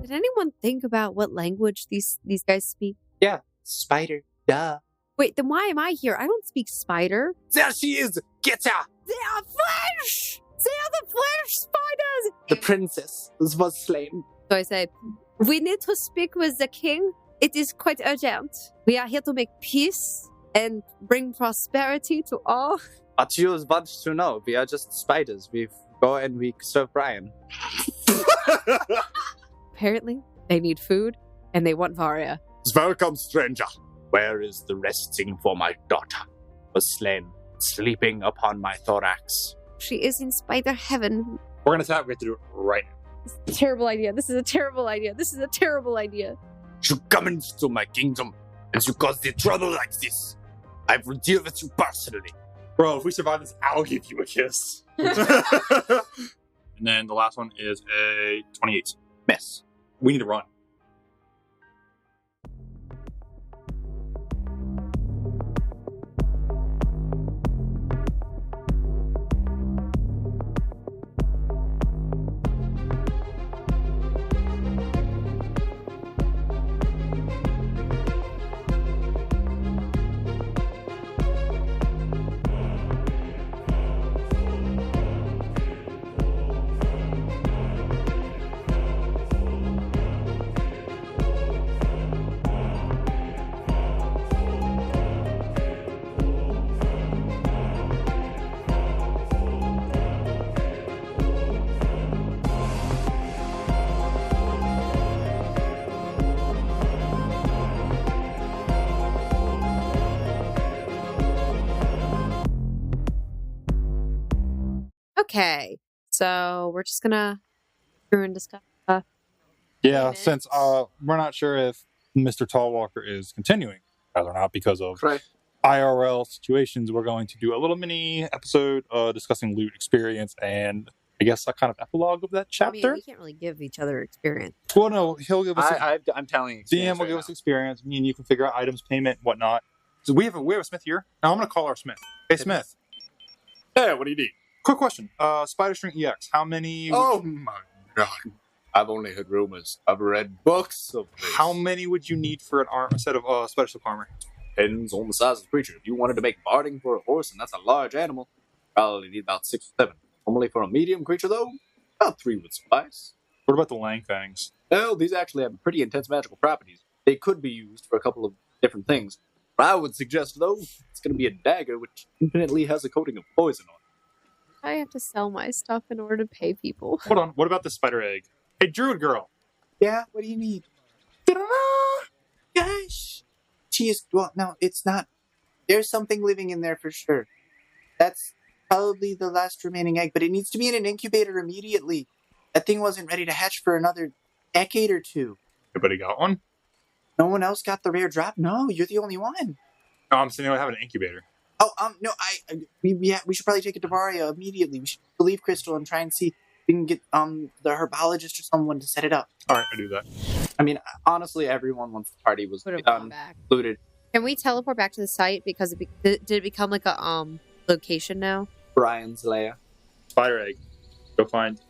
Did anyone think about what language these guys speak? Yeah, spider. Duh. Wait, then why am I here? I don't speak spider. There she is! Get her! They are flesh! They are the flesh spiders! The princess was slain. So I say, we need to speak with the king. It is quite urgent. We are here to make peace and bring prosperity to all. But you want to know, we are just spiders. We go and we serve Brian. Apparently, they need food and they want Varia. Welcome, stranger. Where is the resting for my daughter? Was slain, sleeping upon my thorax. She is in spider heaven. We're gonna tap. We have to do it right now. This is a terrible idea. This is a terrible idea. This is a terrible idea. You come into my kingdom and you cause the trouble like this. I will deal with you personally. Bro, if we survive this, I'll give you a kiss. And then the last one is a 28. Miss. We need to run. Okay, so we're just gonna through and discuss. Yeah, minutes. since we're not sure if Mr. Tallwalker is continuing or not because of Right. IRL situations, we're going to do a little mini episode discussing loot experience and I guess a kind of epilogue of that I chapter. mean, we can't really give each other experience. Well, no, he'll give us. I'm telling you. DM will give us experience. Me and you can figure out items, payment, whatnot. So we have a Smith here. Now I'm going to call our Smith. Hey, Smith. Hey, what do you need? Quick question. Spider String EX. How many? Oh my god. I've only heard rumors. I've read books of this. How many would you need for a set of Spider Silk armor? Depends on the size of the creature. If you wanted to make barding for a horse, and that's a large animal, probably need about 6 or 7. Normally for a medium creature, though, about 3 would suffice. What about the Lang Fangs? Well, these actually have pretty intense magical properties. They could be used for a couple of different things. What I would suggest, though, it's going to be a dagger which infinitely has a coating of poison on it. I have to sell my stuff in order to pay people. Hold on. What about the Spider Egg? Hey, Druid Girl. Yeah, what do you need? Gosh. Geez, well, no, it's not. There's something living in there for sure. That's probably the last remaining egg, but it needs to be in an incubator immediately. That thing wasn't ready to hatch for another decade or 2. Everybody got one? No one else got the rare drop? No, you're the only one. No, I'm saying I have an incubator. Oh, no, we should probably take it to Varia immediately. We should believe Crystal and try and see if we can get the herbologist or someone to set it up. All right, I do that. I mean, honestly, everyone once the party was Would have gone done, back. looted. Can we teleport back to the site because did it become like a location now? Brian's lair. Spider egg. Go find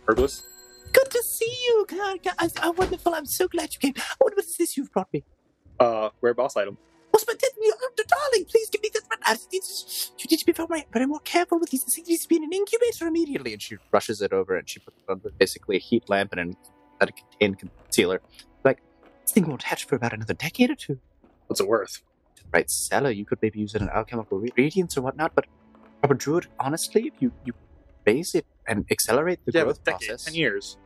Herbalist. Good to see you, guys. Oh, wonderful. I'm so glad you came. What is this you've brought me? Rare boss item. Oh, darling, please give me this. You need to be very more careful with these. This needs to be in an incubator immediately. And she rushes it over and she puts it under basically a heat lamp and a contained concealer. Like, this thing won't hatch for about another decade or 2. What's it worth? Right, seller, you could maybe use it in alchemical ingredients or whatnot, but Robert Druid, honestly, if you base it and accelerate the growth decade, process, 10 years.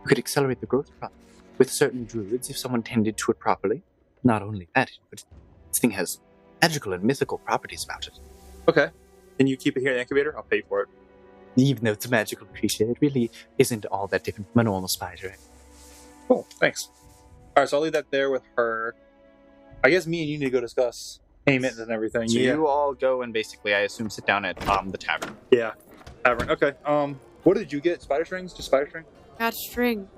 you could accelerate the growth process with certain druids if someone tended to it properly. Not only that, but this thing has magical and mythical properties about it. Okay. Can you keep it here in the incubator? I'll pay for it. Even though it's a magical creature, it really isn't all that different from a normal spider. Cool. Thanks. All right, so I'll leave that there with her. I guess me and you need to go discuss payment and everything. So you all go and basically, I assume, sit down at the tavern. Yeah. Tavern. Okay. What did you get? Spider strings? Just spider string? Got string.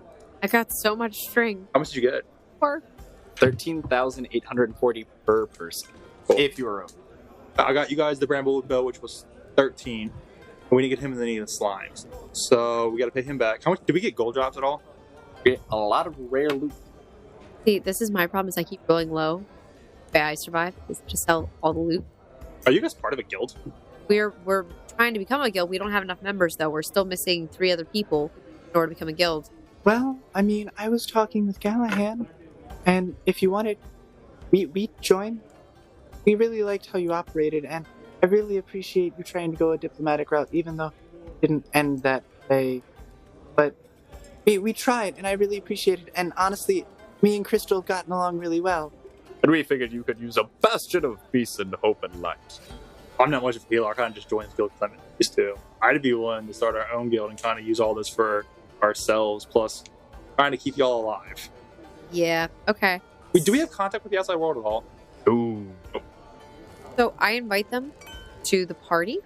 I got so much string. How much did you get? 4. 13,840 per person. Cool. If you were over. I got you guys the Bramble Bow, which was 13. And we didn't get him the slimes. So we got to pay him back. How much did we get gold drops at all? Get a lot of rare loot. See, this is my problem. Is I keep rolling low. The way I survive is to sell all the loot. Are you guys part of a guild? We're trying to become a guild. We don't have enough members though. We're still missing 3 other people in order to become a guild. Well, I mean, I was talking with Galahan, and if you wanted, we join. We really liked how you operated, and I really appreciate you trying to go a diplomatic route, even though it didn't end that way. But we tried, and I really appreciate it. And honestly, me and Crystal have gotten along really well. And we figured you could use a bastion of peace and hope and light. I'm not much of a healer. I kind of just joined this guild because I'm used to. I'd be willing to start our own guild and kind of use all this for ourselves, plus trying to keep y'all alive. Yeah. Okay. Do we have contact with the outside world at all? Ooh. So I invite them to the party.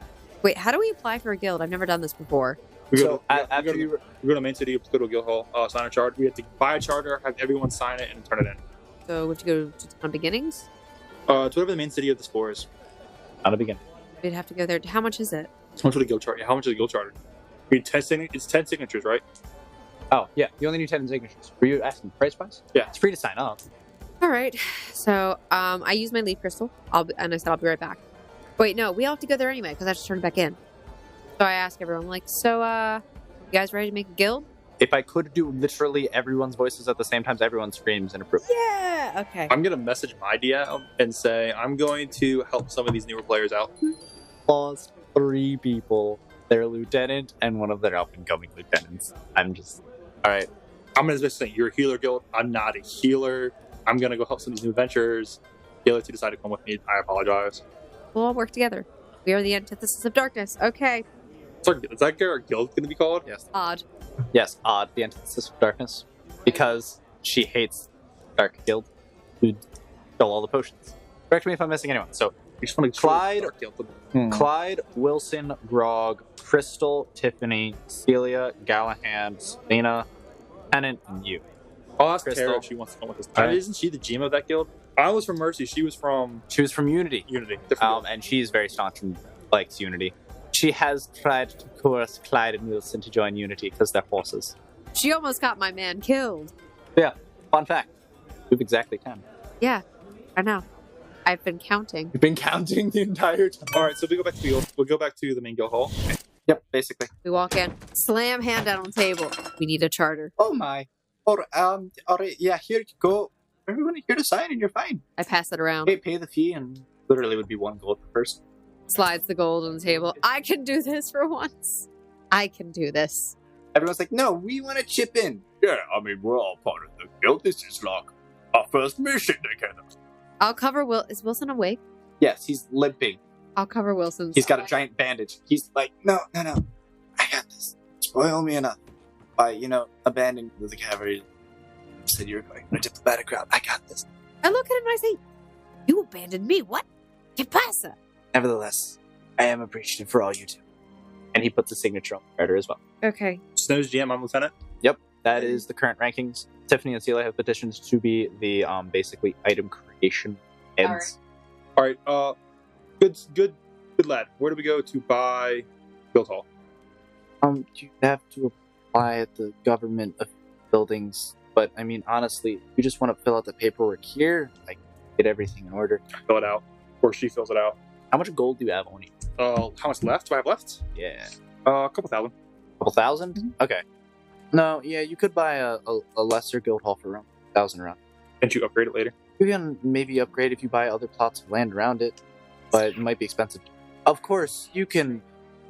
Wait, how do we apply for a guild? I've never done this before. We So, go after to, you- we go to the main city, go to a guild hall, sign a charter. We have to buy a charter, have everyone sign it, and turn it in. So we have to go to Town Beginnings. To whatever the main city of the spore is. Not a beginning. We'd have to go there. How much is it? How much for the guild charter? How much is the guild charter? It's 10 signatures, right? Oh, yeah, you only need 10 signatures. Were you asking price-wise? Yeah. It's free to sign up. All right. So I use my leaf crystal. And I said I'll be right back. Wait, no, we all have to go there anyway because I just turned it back in. So I ask everyone, like, so you guys ready to make a guild? If I could do literally everyone's voices at the same time, everyone screams in approval. Yeah. Okay. I'm going to message my DM and say, I'm going to help some of these newer players out. Lost 3 people. Their lieutenant and one of their up-and-coming lieutenants. I'm just... Alright. I'm going to just say, you're a healer guild. I'm not a healer. I'm going to go help some of these new adventurers. The other 2 decide to come with me. I apologize. We'll all work together. We are the Antithesis of Darkness. Okay. So, is that our guild going to be called? Yes. Odd. Yes, Odd, the Antithesis of Darkness. Because she hates Dark Guild, who stole all the potions. Correct me if I'm missing anyone. So, We just want to Clyde- Dark Guild. Clyde, Wilson, Grog, Crystal, Tiffany, Celia, Galahan, Selena, Tennant, and you. I'll ask Crystal. Tara if she wants to come with us. All right. Isn't she the GM of that guild? I was from Mercy. She was from She was from Unity. Unity. Different guild. And she's very staunch and likes Unity. She has tried to coerce Clyde and Wilson to join Unity because they're horses. She almost got my man killed. Fun fact. We've exactly 10. Yeah, I know. I've been counting. We've been counting the entire time. All right, so we go back to the guild. We'll go back to the main guild hall. Yep, basically. We walk in, slam hand down on the table. We need a charter. Oh my. Alright, yeah, here you go. Everyone here to sign and you're fine. I pass it around. Pay the fee and literally would be 1 gold per person. Slides the gold on the table. I can do this for once. I can do this. Everyone's like, no, we want to chip in. Yeah, I mean, we're all part of the guild. This is like our first mission together. I'll cover Will. Is Wilson awake? Yes, he's limping. I'll cover Wilson's. He's got a giant bandage. He's like, no. I got this. Spoil me enough by, abandoning the cavalry. Said you were going on a diplomatic route. I got this. I look at him and I say, "You abandoned me. What? ¿Qué pasa?" Nevertheless, I am appreciative for all you do. And he puts a signature on the charter as well. Okay. Snow's GM, I'm lieutenant. That is the current rankings. Tiffany and Celia have petitioned to be the basically item creation heads. All right. Good lad. Where do we go to buy guild hall? You have to apply at the government buildings, but I mean, honestly, you just want to fill out the paperwork here, like get everything in order. Fill it out, or she fills it out. How much gold do you have on you? How much left do I have left? Yeah, A couple thousand. couple thousand. Okay. No, yeah, you could buy a lesser guild hall for around 1,000 around. Can't you upgrade it later? You can maybe upgrade if you buy other plots of land around it, but it might be expensive. Of course, you can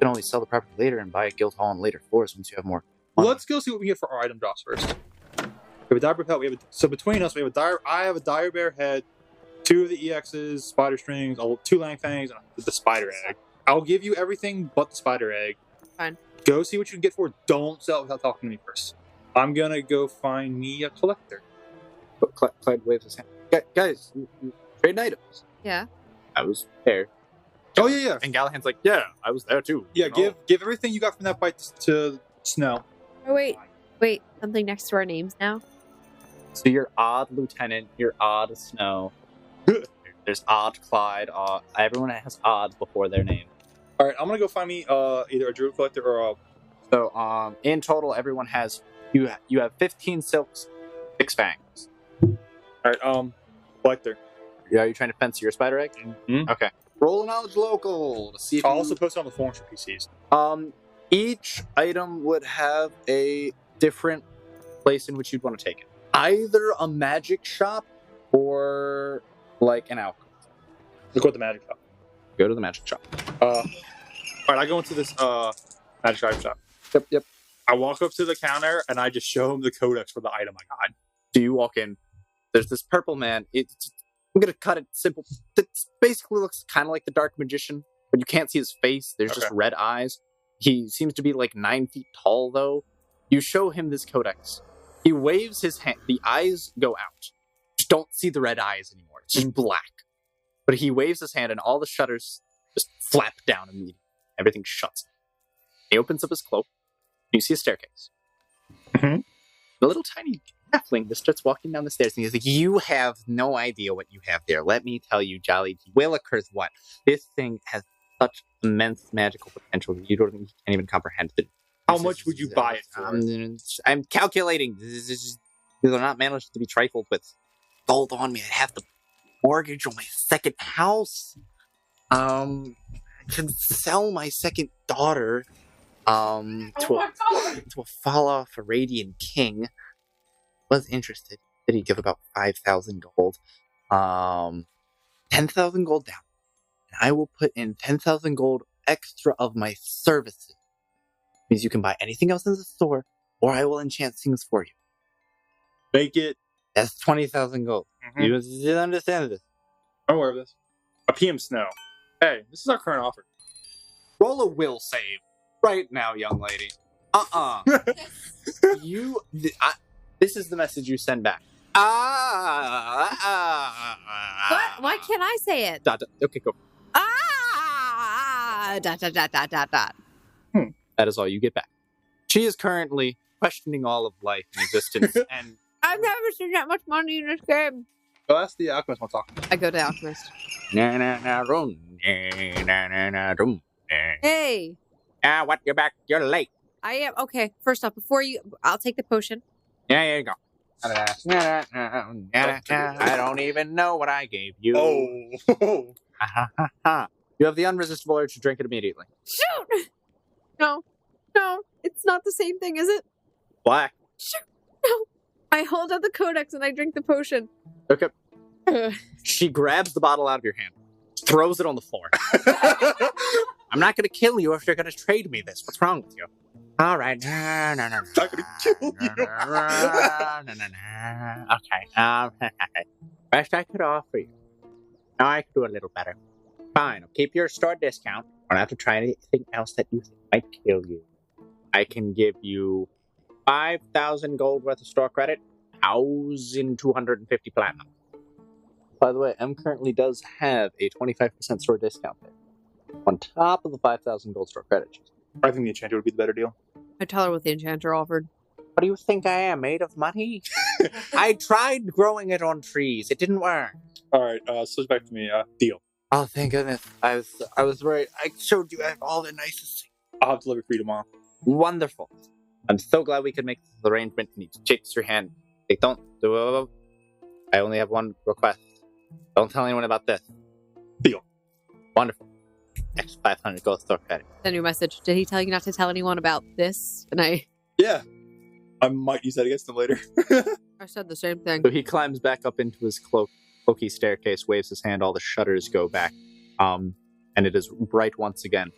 only sell the property later and buy a guild hall on later floors once you have more money. Let's go see what we get for our item drops first. We have a dire bear pelt. So between us, we have a dire. I have a dire bear head, 2 of the EXs, spider strings, 2 lang fangs, and the spider egg. I'll give you everything but the spider egg. Fine. Go see what you can get for it. Don't sell it without talking to me first. I'm gonna go find me a collector. Clyde waves his hand. Guys, trading items. Yeah. I was there. Oh yeah. And Galahan's like, yeah, I was there too. Yeah, give everything you got from that fight to Snow. Oh wait. Something next to our names now. So you're Odd Lieutenant, you're Odd Snow. There's Odd Clyde. Everyone has Odd before their name. All right, I'm gonna go find me either a druid collector or a. So in total, everyone has You have 15 silks, 6 fangs. All right, collector. Are you trying to fence your spider egg? Mm-hmm. Okay. Roll a knowledge local to see if I'll you... also post it on the forums for PCs. Each item would have a different place in which you'd want to take it. Either a magic shop or like an alcove. Let's go with the magic shop. Go to the magic shop. All right, I go into this magic item shop. Yep. I walk up to the counter and I just show him the codex for the item I got. So you walk in. There's this purple man. I'm gonna cut it simple. It basically looks kind of like the Dark Magician, but you can't see his face. There's just red eyes. He seems to be like 9 feet tall, though. You show him this codex. He waves his hand. The eyes go out. You don't see the red eyes anymore. It's just black. But he waves his hand, and all the shutters just flap down immediately. Everything shuts. He opens up his cloak. You see a staircase. Mm-hmm. The little tiny halfling just starts walking down the stairs, and he's like, "You have no idea what you have there. Let me tell you, Jolly Willikers, what? This thing has such immense magical potential that you can't even comprehend it. How much would you buy it for? I'm calculating. These are not managed to be trifled with. Gold on me. I have the mortgage on my second house. I can sell my second daughter to a fall-off Arabian king. Was interested. Did he give about 5,000 gold? 10,000 gold down. And I will put in 10,000 gold extra of my services. Means you can buy anything else in the store, or I will enchant things for you. Make it. That's 20,000 gold. Mm-hmm. You understand this? I'm aware of this. A PM Snow. Hey, this is our current offer. Roll a will save right now, young lady. This is the message you send back. What? Why can't I say it? Okay, go. Dot, dot, dot, dot, dot, dot. That is all you get back. She is currently questioning all of life and existence, and I've never seen that much money in this game. Well, that's the Alchemist I'm talking about. I go to Alchemist. Hey. What? You're back. You're late. I am. Okay, first off, I'll take the potion. Yeah, here you go. I don't even know what I gave you. Oh. You have the unresistible urge to drink it immediately. Shoot! No, it's not the same thing, is it? Black. Shoot! No. I hold out the codex and I drink the potion. Okay. She grabs the bottle out of your hand, throws it on the floor. I'm not going to kill you if you're going to trade me this. What's wrong with you? All right. No. I'm not going to kill you. Okay. Best I could offer you. Now I can do a little better. Fine. I'll keep your store discount. I don't have to try anything else that you think might kill you. I can give you 5,000 gold worth of store credit, 1,250 platinum. By the way, M currently does have a 25% store discount there. On top of the 5,000 gold store credit. I think the enchanter would be the better deal. I tell her what the enchanter offered. What do you think I am, made of money? I tried growing it on trees. It didn't work. All right, switch back to me. Deal. Oh, thank goodness. I was worried. I showed you I have all the nicest things. I'll have delivery for you tomorrow. Wonderful. I'm so glad we could make this arrangement. And he shakes your hand. Like, don't do. I only have one request. Don't tell anyone about this. Deal. Wonderful. Extra 500 gold store credit. Send you a message. Did he tell you not to tell anyone about this? And Yeah. I might use that against him later. I said the same thing. So he climbs back up into his cloaky staircase, waves his hand, all the shutters go back. And it is bright once again.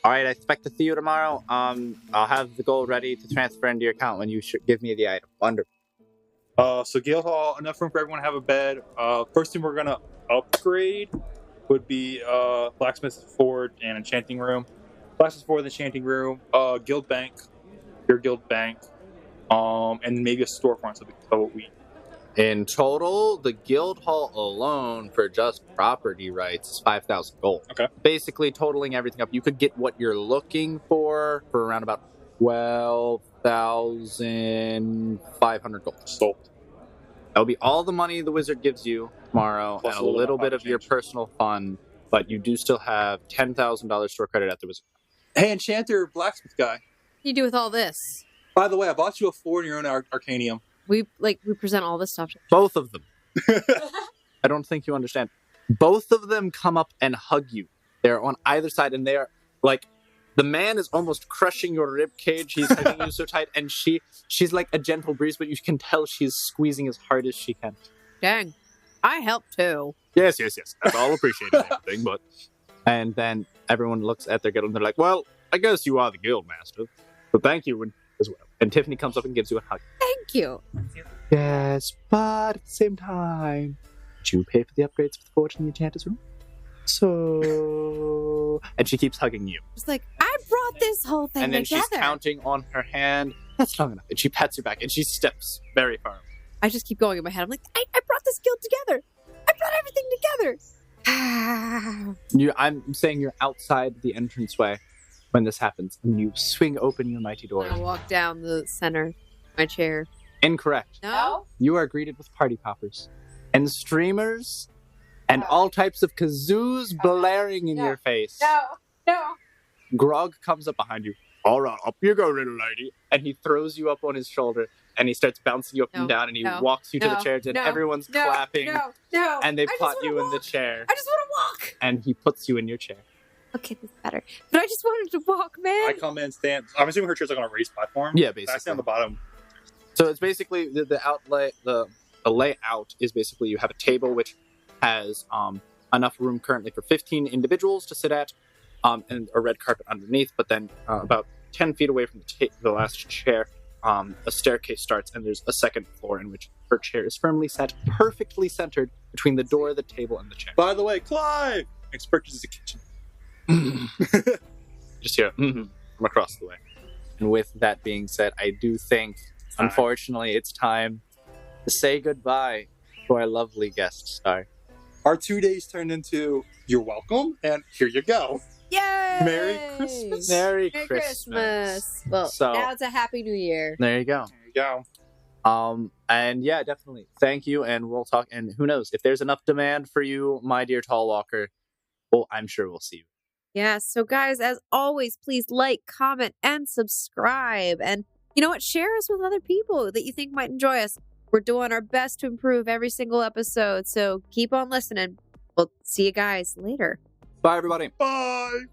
All right, I expect to see you tomorrow. I'll have the gold ready to transfer into your account when you give me the item. Wonderful. So Gale Hall, enough room for everyone to have a bed. First thing we're going to upgrade would be Blacksmith's Forge and Enchanting Room. Blacksmith's Forge, Enchanting Room, Guild Bank, your Guild Bank, and maybe a storefront so we. In total, the guild hall alone for just property rights is 5,000 gold. Okay. Basically, totaling everything up, you could get what you're looking for around about 12,500 gold. Sold. That'll be all the money the wizard gives you tomorrow, plus and a little bit of your personal fund, but you do still have $10,000 store credit at the wizard. Hey, Enchanter, Blacksmith guy. What do you do with all this? By the way, I bought you a 4 in your own Arcanium. We present all this stuff. Both of them. I don't think you understand. Both of them come up and hug you. They're on either side, and they are like, the man is almost crushing your rib cage. He's hugging you so tight, and she's like a gentle breeze, but you can tell she's squeezing as hard as she can. Dang, I help too. Yes. That's all appreciated and everything, but... And then everyone looks at their guild, and they're like, well, I guess you are the guild master, but thank you as well. And Tiffany comes up and gives you a hug. Thank you. Yes, but at the same time, did you pay for the upgrades for the Forge in the Enchanter's room? So... And she keeps hugging you. It's like, I brought this whole thing and then together. she's counting on her hand. That's long enough. And she pats your back, and she steps very firm. I just keep going in my head. I'm like, I brought this guild together. I brought everything together. I'm saying you're outside the entranceway when this happens, and you swing open your mighty door. I walk down the center, my chair. Incorrect. No? You are greeted with party poppers and streamers and all types of kazoos blaring in your face. No. Grog comes up behind you. All right, up you go, little lady. And he throws you up on his shoulder, and he starts bouncing you up and down, and he walks you to the chairs, and everyone's clapping. No. And they plot you in the chair. I just want to walk. And he puts you in your chair. Okay, that's better. But I just wanted to walk, man. I come in, stand. I'm assuming her chair's like on a raised platform. Yeah, basically. I stand on the bottom. So it's basically the layout is basically you have a table which has enough room currently for 15 individuals to sit at, and a red carpet underneath. But then about 10 feet away from the last chair, a staircase starts, and there's a second floor in which her chair is firmly set, perfectly centered between the door, the table, and the chair. By the way, Clive! Next purchase is a kitchen. Just hear from across the way. And with that being said, I do think, unfortunately, it's time to say goodbye to our lovely guest star. Our 2 days turned into you're welcome, and here you go. Yay! Merry Christmas. Merry Christmas. Well, So- now it's a Happy New Year. There you go. There you go. And yeah, definitely. Thank you, and we'll talk. And who knows, if there's enough demand for you, my dear Tall Walker, well, I'm sure we'll see you. Yeah, so guys, as always, please like, comment, and subscribe. And you know what? Share us with other people that you think might enjoy us. We're doing our best to improve every single episode, so keep on listening. We'll see you guys later. Bye, everybody. Bye.